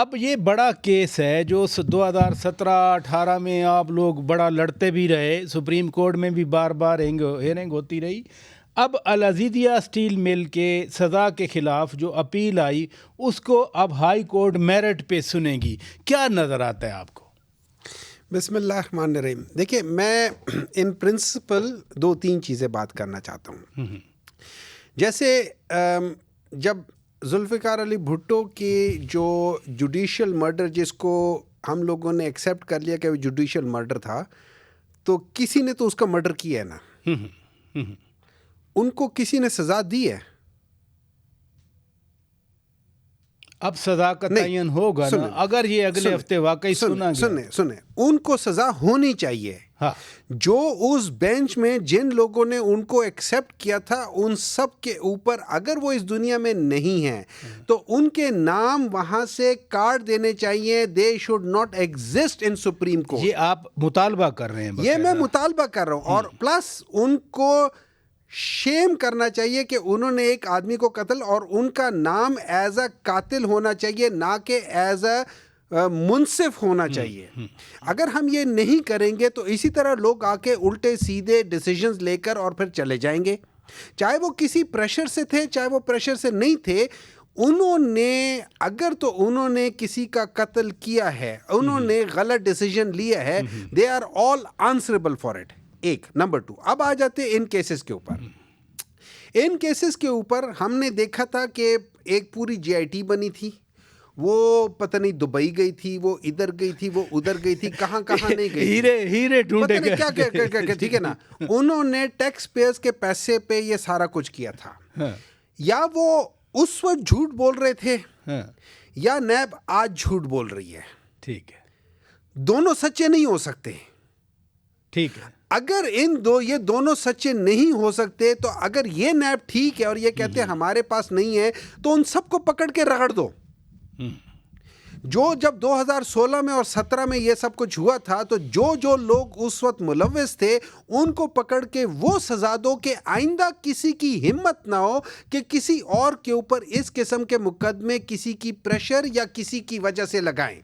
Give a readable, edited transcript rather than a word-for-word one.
अब ये बड़ा केस है जो 2017-18 में आप लोग बड़ा लड़ते भी रहे, सुप्रीम कोर्ट में भी बार बार हेयरिंग होती रही। अब अल अज़ीज़िया स्टील मिल के सज़ा के ख़िलाफ़ जो अपील आई उसको अब हाई कोर्ट मेरिट पे सुनेगी। क्या नज़र आता है आपको? बिस्मिल्लाहिर्रहमानिर्रहीम। देखिए, मैं इन प्रिंसिपल 2-3 चीज़ें बात करना चाहता हूँ। जैसे जब जुल्फ़िकार अली भुट्टो की जो जुडिशल मर्डर, जिसको हम लोगों ने एक्सेप्ट कर लिया कि वो जुडिशल मर्डर था, तो किसी ने तो उसका मर्डर किया है ना। उनको किसी ने सज़ा दी है। अब सज़ा का तयन होगा ना, अगर ये अगले हफ्ते वाकई सुना गया। सुने, उनको सज़ा होनी चाहिए। हाँ। जो उस बेंच में जिन लोगों ने उनको एक्सेप्ट किया था, उन सब के ऊपर अगर वो इस दुनिया में नहीं है तो उनके नाम वहां से काट देने चाहिए। They should not exist in supreme court. ये आप मुतालबा कर रहे हैं? ये मैं मुतालबा कर रहा हूं। और प्लस उनको शेम करना चाहिए कि उन्होंने एक आदमी को कत्ल, और उनका नाम एज अ कातिल होना चाहिए, ना कि एज अ मुंसिफ होना चाहिए। अगर हम ये नहीं करेंगे तो इसी तरह लोग आके उल्टे सीधे डिसीजंस लेकर और फिर चले जाएंगे, चाहे वो किसी प्रेशर से थे, चाहे वो प्रेशर से नहीं थे। उन्होंने किसी का कत्ल किया है, उन्होंने गलत डिसीजन लिया है, they are all answerable for it. एक नंबर 2, अब आ जाते इन केसेस के ऊपर। इन केसेस के ऊपर हमने देखा था कि एक पूरी जीआईटी बनी थी, वो पता नहीं दुबई गई थी, वो इधर गई थी, वो उधर गई थी, कहाँ नहीं गई, हीरे ढूंढे गए, क्या ठीक है ना। उन्होंने टैक्स पेयर्स के पैसे पे ये सारा कुछ किया था। हाँ। या वो उस वक्त झूठ बोल रहे थे, हाँ। या नैब आज झूठ बोल रही है। ठीक है, दोनों सच्चे नहीं हो सकते। ठीक है। अगर ये दोनों सच्चे नहीं हो सकते, तो अगर ये नैब ठीक है और ये कहते हैं हमारे पास नहीं है, तो उन सबको पकड़ के रगड़ दो। जब 2016 में और 17 में ये सब कुछ हुआ था, तो जो लोग उस वक्त मुलव्विस थे उनको पकड़ के वो सजा दो कि आइंदा किसी की हिम्मत ना हो कि किसी और के ऊपर इस किस्म के मुकदमे किसी की प्रेशर या किसी की वजह से लगाएं।